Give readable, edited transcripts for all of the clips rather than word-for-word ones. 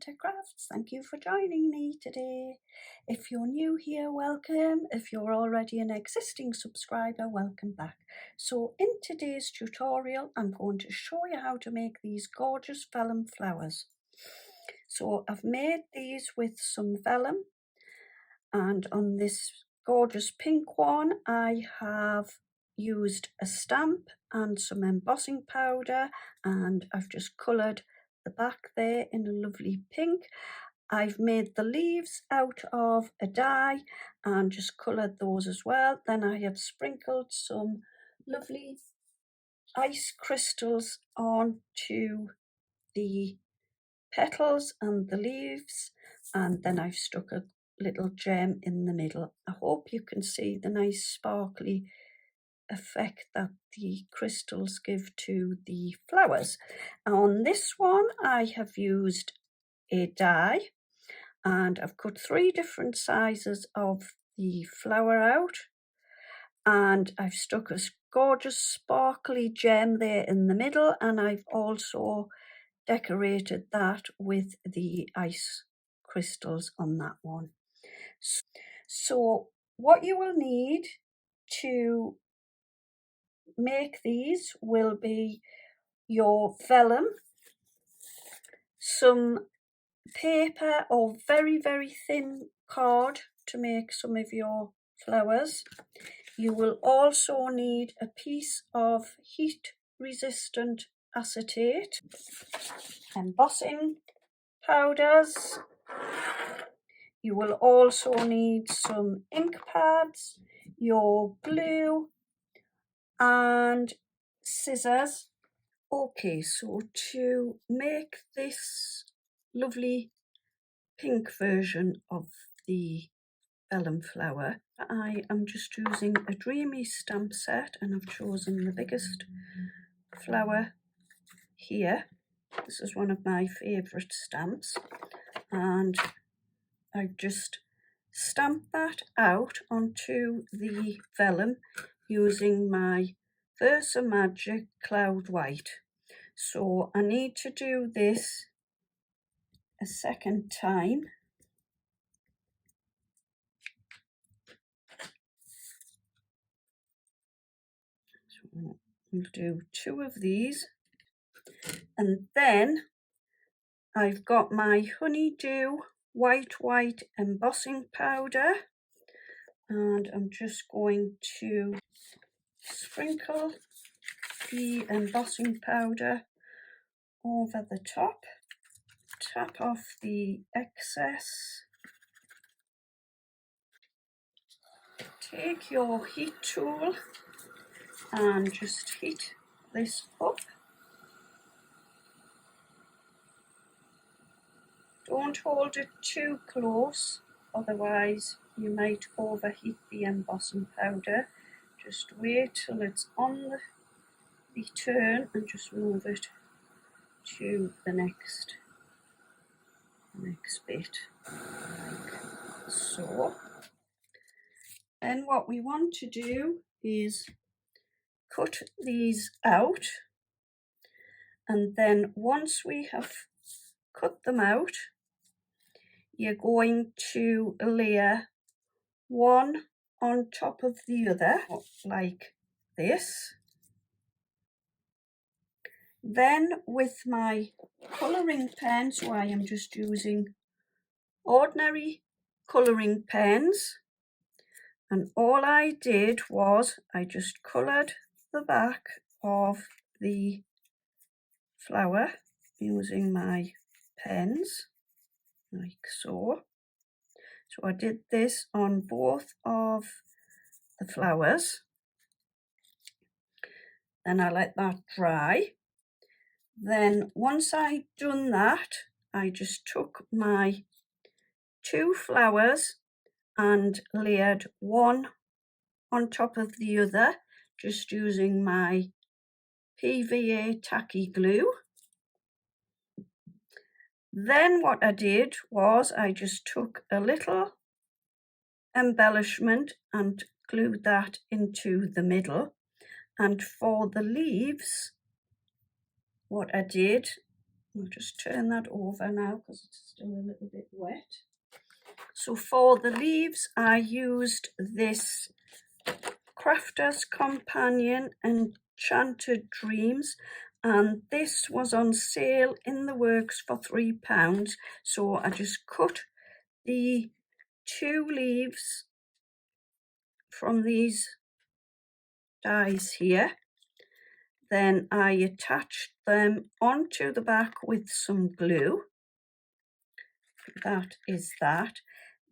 Glitter Crafts. Thank you for joining me today. If you're new here, welcome. If you're already an existing subscriber, welcome back. So in today's tutorial, I'm going to show you how to make these gorgeous vellum flowers. So I've made these with some vellum, and on this gorgeous pink one, I have used a stamp and some embossing powder, and I've just coloured the back there in a lovely pink. I've made the leaves out of a dye and just coloured those as well. Then I have sprinkled some lovely ice crystals onto the petals and the leaves, and then I've stuck a little gem in the middle. I hope you can see the nice sparkly effect that the crystals give to the flowers. On this one I have used a die, and I've cut 3 different sizes of the flower out, and I've stuck a gorgeous sparkly gem there in the middle, and I've also decorated that with the ice crystals on that one. So what you will need to make these will be your vellum, some paper or very thin card to make some of your flowers. You will also need a piece of heat resistant acetate, embossing powders. You will also need some ink pads, your glue and scissors. Okay, so to make this lovely pink version of the vellum flower, I am just using a Dreamy stamp set, and I've chosen the biggest flower here. This is one of my favourite stamps, and I've just stamped that out onto the vellum using my Versa Magic Cloud White. So I need to do this a second time. So we'll do 2 of these, and then I've got my Honeydew white embossing powder, and I'm just going to sprinkle the embossing powder over the top, tap off the excess. Take your heat tool and just heat this up. Don't hold it too close, otherwise you might overheat the embossing powder. Just wait till it's on the turn and just move it to the next bit, like so. Then what we want to do is cut these out, and then once we have cut them out, you're going to layer one on top of the other like this. Then with my colouring pen, so I am just using ordinary colouring pens, and all I did was I just coloured the back of the flower using my pens like so. So I did this on both of the flowers, then I let that dry. Then once I'd done that, I just took my 2 flowers and layered one on top of the other, just using my PVA tacky glue. Then what I did was I just took a little embellishment and glued that into the middle. And for the leaves, what I did I'll just turn that over now because it's still a little bit wet. So for the leaves, I used this Crafter's Companion Enchanted Dreams, and this was on sale in the works for £3. So I just cut the 2 leaves from these dies here. Then I attached them onto the back with some glue. That is that.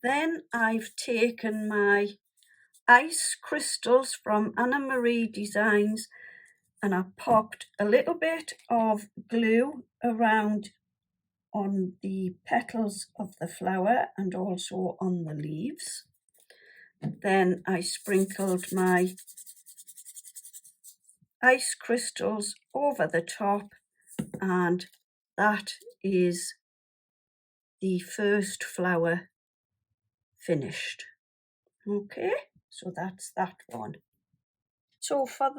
Then I've taken my ice crystals from Anna Marie Designs and I popped a little bit of glue around on the petals of the flower and also on the leaves. Then I sprinkled my ice crystals over the top, and that is the first flower finished. Okay, so that's that one. So for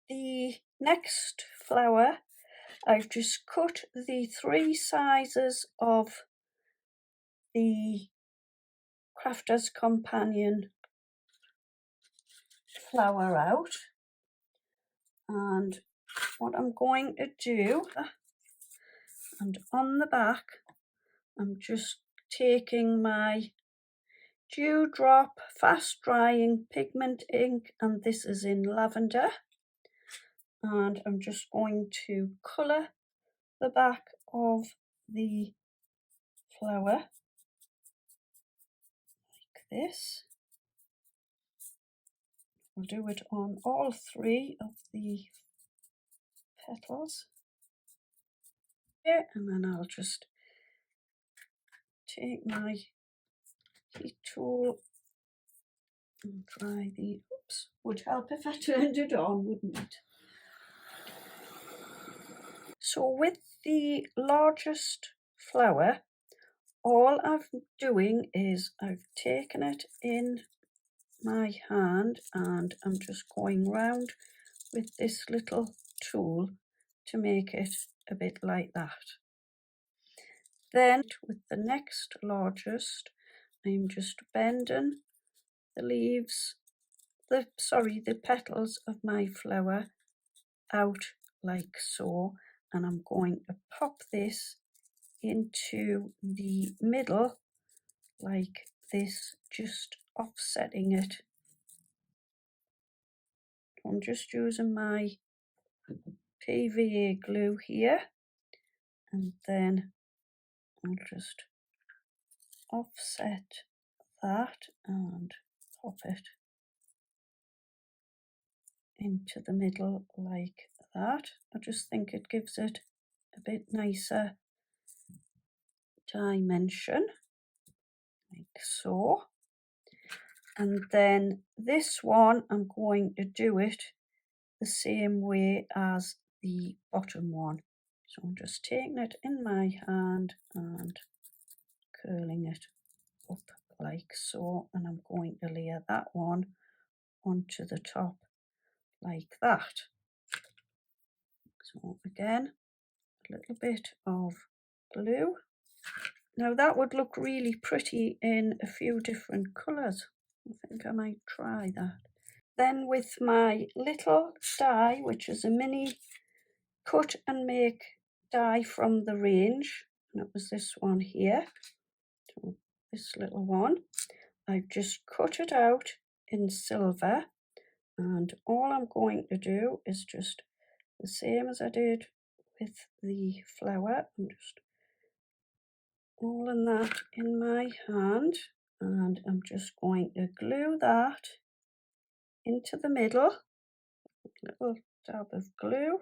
the next flower, I've just cut the 3 sizes of the Crafter's Companion flower out, and what I'm going to do, and on the back I'm just taking my Dewdrop fast drying pigment ink, and this is in lavender, and I'm just going to colour the back of the flower like this. I'll do it on all 3 of the petals here, and then I'll just take my heat tool and dry the, oops, would help if I turned it on, wouldn't it? So with the largest flower, all I'm doing is I've taken it in my hand and I'm just going round with this little tool to make it a bit like that. Then with the next largest, I'm just bending the leaves, the petals of my flower out like so, and I'm going to pop this into the middle like this, just offsetting it. I'm just using my PVA glue here, and then I'll just offset that and pop it into the middle like that. I just think it gives it a bit nicer dimension, like so. And then this one, I'm going to do it the same way as the bottom one. So I'm just taking it in my hand and curling it up like so, and I'm going to layer that one onto the top like that. So again, a little bit of glue. Now that would look really pretty in a few different colours. I think I might try that. Then with my little die, which is a mini cut and make die from the range, and it was this one here, so this little one, I've just cut it out in silver, and all I'm going to do is just the same as I did with the flower. I'm just rolling that in my hand, and I'm just going to glue that into the middle, little dab of glue,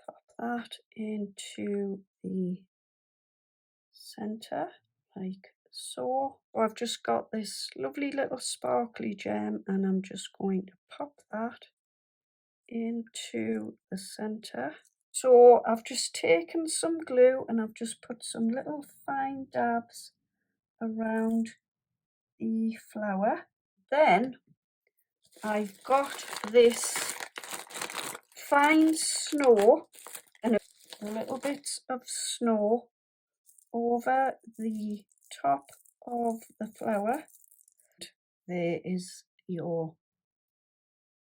pop that into the center like so. I've just got this lovely little sparkly gem, and I'm just going to pop that into the center. So I've just taken some glue and I've just put some little fine dabs around the flower. Then I've got this fine snow, and little bits of snow over the top of the flower. There is your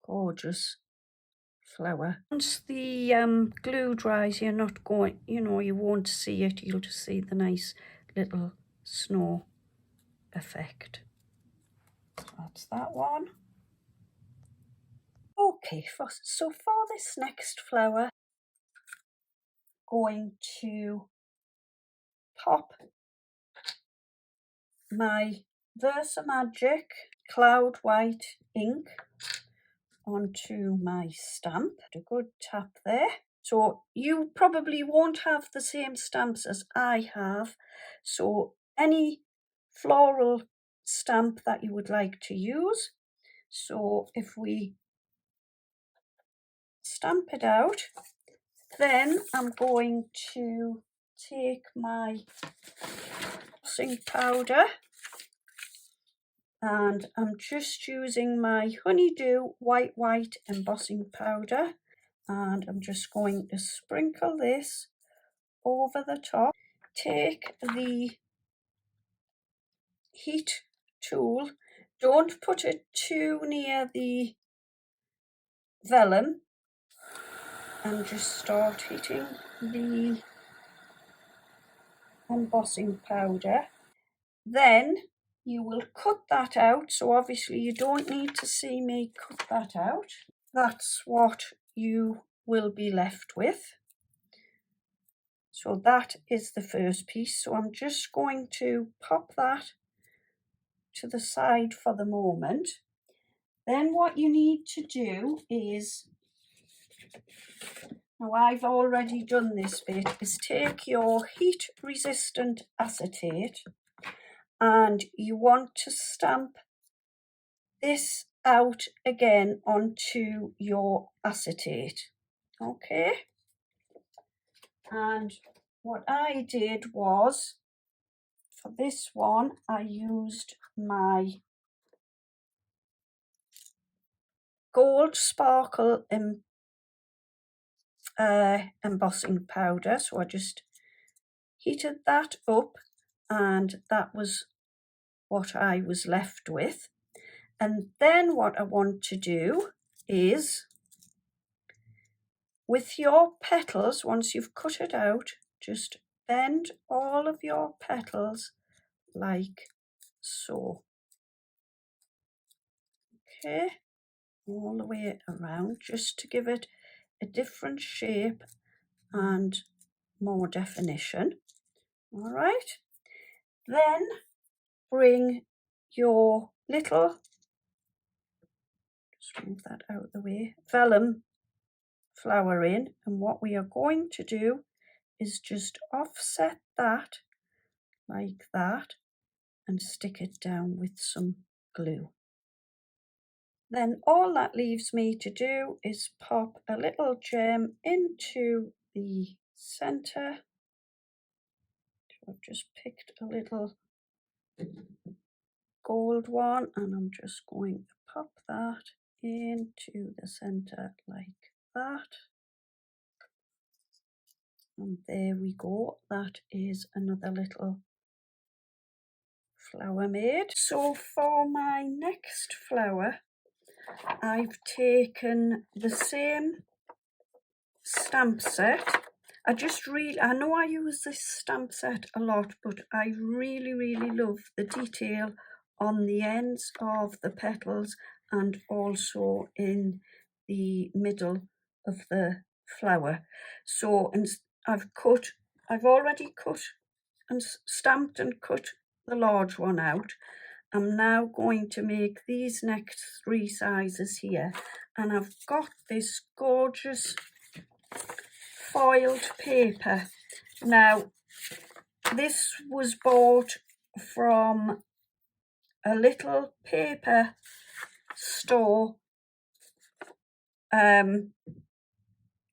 gorgeous flower. Once the glue dries, you're not going, you won't see it. You'll just see the nice little snow effect. So that's that one. Okay, so for this next flower, going to pop my Versamagic Cloud White ink onto my stamp. A good tap there. So you probably won't have the same stamps as I have. So any floral stamp that you would like to use. So if we stamp it out, then I'm going to take my embossing powder, and I'm just using my Honeydew White embossing powder, and I'm just going to sprinkle this over the top. Take the heat tool, don't put it too near the vellum, and just start heating the embossing powder. Then you will cut that out. So obviously you don't need to see me cut that out. That's what you will be left with. So that is the first piece. So I'm just going to pop that to the side for the moment. Then what you need to do is, now I've already done this bit, is take your heat resistant acetate, and you want to stamp this out again onto your acetate. Okay, and what I did was, for this one, I used my Gold Sparkle embossing powder. So I just heated that up, and that was what I was left with. And then what I want to do is, with your petals, once you've cut it out, just bend all of your petals like so. Okay, all the way around, just to give it a different shape and more definition. All right, then bring your little, just move that out of the way, vellum flower in, and what we are going to do is just offset that like that and stick it down with some glue. Then all that leaves me to do is pop a little gem into the center. So I've just picked a little gold one, and I'm just going to pop that into the center like that. And there we go, that is another little flower made. So for my next flower, I've taken the same stamp set. I know I use this stamp set a lot, but I really love the detail on the ends of the petals and also in the middle of the flower. So I've already cut and stamped and cut the large one out. I'm now going to make these next 3 sizes here, and I've got this gorgeous foiled paper. Now this was bought from a little paper store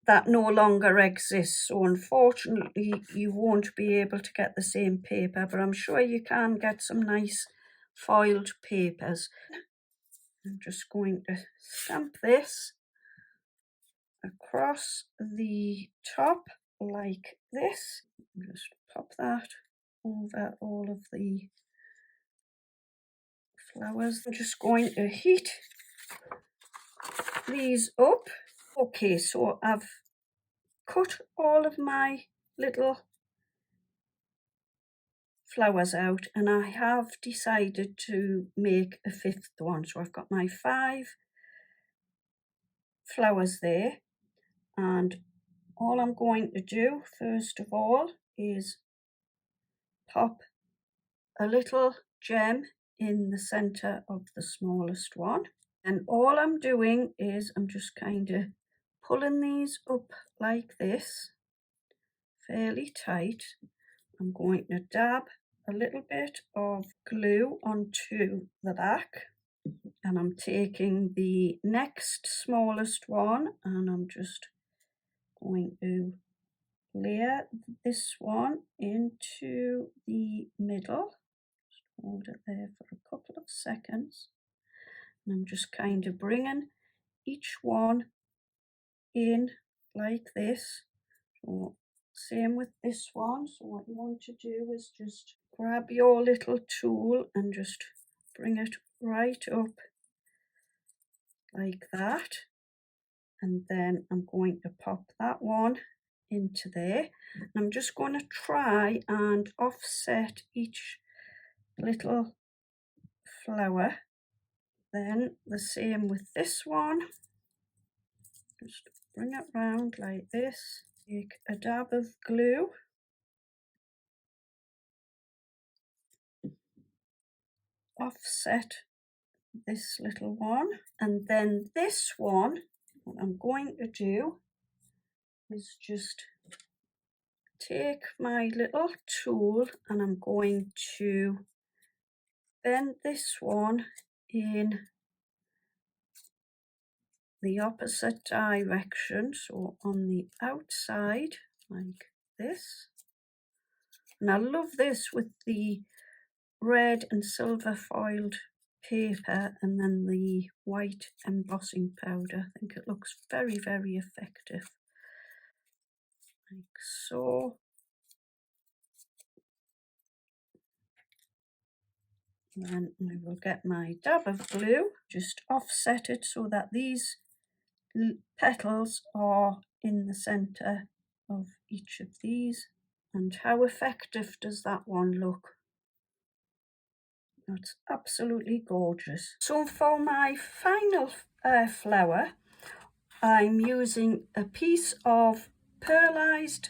that no longer exists, so unfortunately you won't be able to get the same paper, but I'm sure you can get some nice foiled papers. I'm just going to stamp this across the top like this. Just pop that over all of the flowers. I'm just going to heat these up. Okay, so I've cut all of my little flowers out, and I have decided to make a fifth one. So I've got my 5 flowers there, and all I'm going to do first of all is pop a little gem in the center of the smallest one. And all I'm doing is I'm just kind of pulling these up like this, fairly tight. I'm going to dab a little bit of glue onto the back, and I'm taking the next smallest one and I'm just going to layer this one into the middle. Just hold it there for a couple of seconds, and I'm just kind of bringing each one in like this. So same with this one. So what you want to do is just grab your little tool and just bring it right up like that, and then I'm going to pop that one into there. And I'm just going to try and offset each little flower. Then the same with this one. Just bring it round like this. Take a dab of glue, offset this little one, and then this one, what I'm going to do is just take my little tool and I'm going to bend this one in the opposite direction, so on the outside like this. And I love this with the red and silver foiled paper and then the white embossing powder. I think it looks very, very effective, like so. Then I will get my dab of glue, just offset it so that these petals are in the center of each of these. And how effective does that one look? That's absolutely gorgeous. So for my final flower, I'm using a piece of pearlized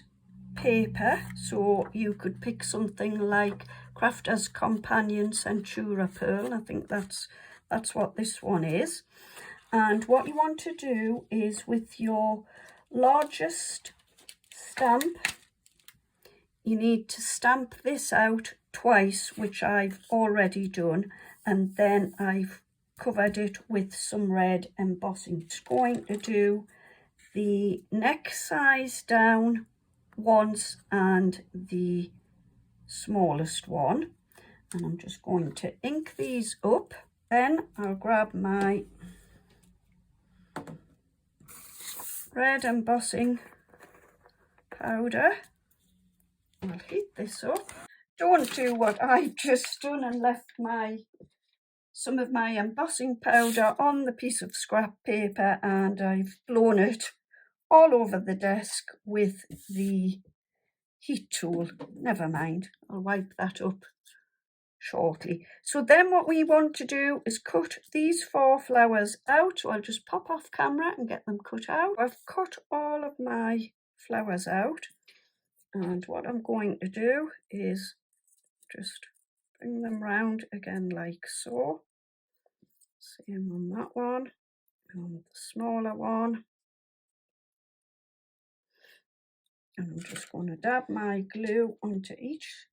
paper. So you could pick something like Crafter's Companion Centura Pearl. I think that's what this one is. And what you want to do is with your largest stamp, you need to stamp this out twice, which I've already done, and then I've covered it with some red embossing. It's going to do the next size down once and the smallest one, and I'm just going to ink these up. Then I'll grab my red embossing powder. I'll heat this up. Don't do what I've just done and left some of my embossing powder on the piece of scrap paper, and I've blown it all over the desk with the heat tool. Never mind, I'll wipe that up shortly. So then what we want to do is cut these 4 flowers out. So I'll just pop off camera and get them cut out. I've cut all of my flowers out, and what I'm going to do is just bring them round again like so. Same on that one, and the smaller one. And I'm just going to dab my glue onto each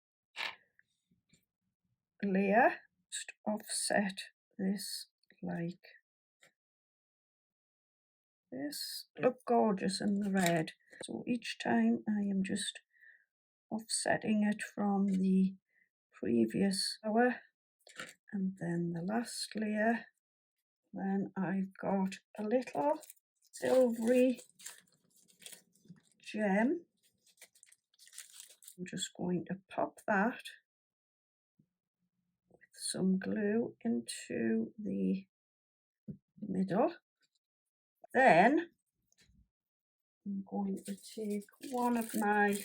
layer, just offset this like this. Look gorgeous in the red. So each time I am just offsetting it from the previous flower, and then the last layer. Then I've got a little silvery gem I'm just going to pop that with some glue into the middle. Then I'm going to take one of my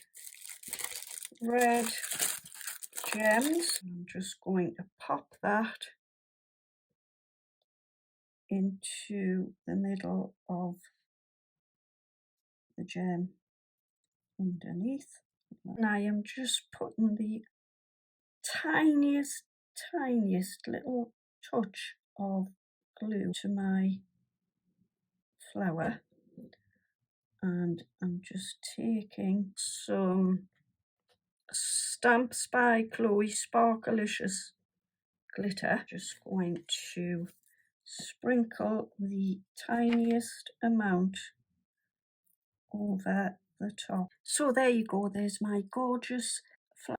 red gems. I'm just going to pop that into the middle of the gem underneath. And I am just putting the tiniest little touch of glue to my flower, and I'm just taking some Stamps by Chloe Sparkalicious glitter. Just going to sprinkle the tiniest amount over the top. So there you go, there's my gorgeous flower.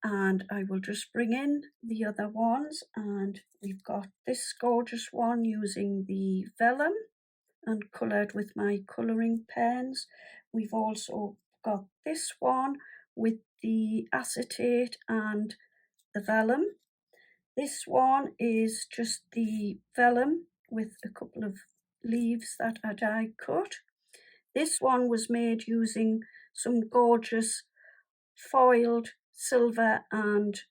And I will just bring in the other ones, and we've got this gorgeous one using the vellum and coloured with my colouring pens. We've also got this one with the acetate and the vellum. This one is just the vellum with a couple of leaves that I die cut. This one was made using some gorgeous foiled silver and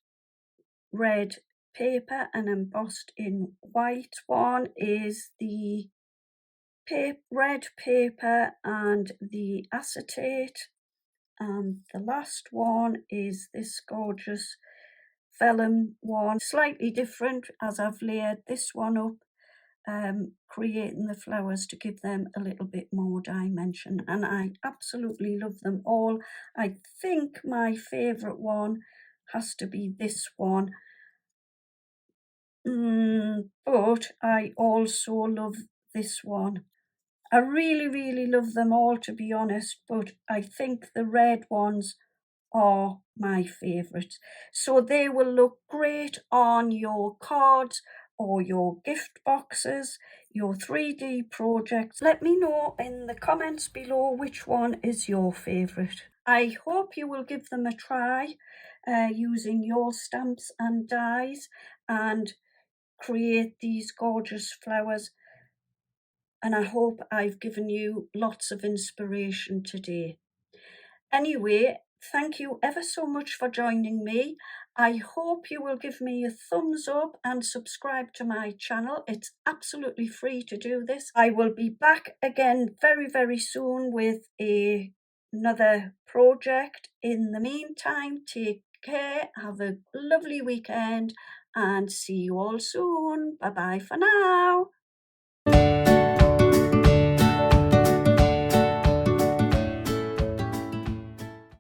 red paper and embossed in white. One is the red paper and the acetate, and the last one is this gorgeous vellum one. Slightly different as I've layered this one up, creating the flowers to give them a little bit more dimension, and I absolutely love them all. I think my favourite one has to be this one, but I also love this one. I really love them all, to be honest, but I think the red ones are my favourites. So they will look great on your cards or your gift boxes, your 3D projects. Let me know in the comments below which one is your favourite. I hope you will give them a try using your stamps and dies and create these gorgeous flowers. And I hope I've given you lots of inspiration today. Anyway, thank you ever so much for joining me. I hope you will give me a thumbs up and subscribe to my channel. It's absolutely free to do this. I will be back again very soon with another project. In the meantime, take care, have a lovely weekend, and see you all soon. Bye bye for now.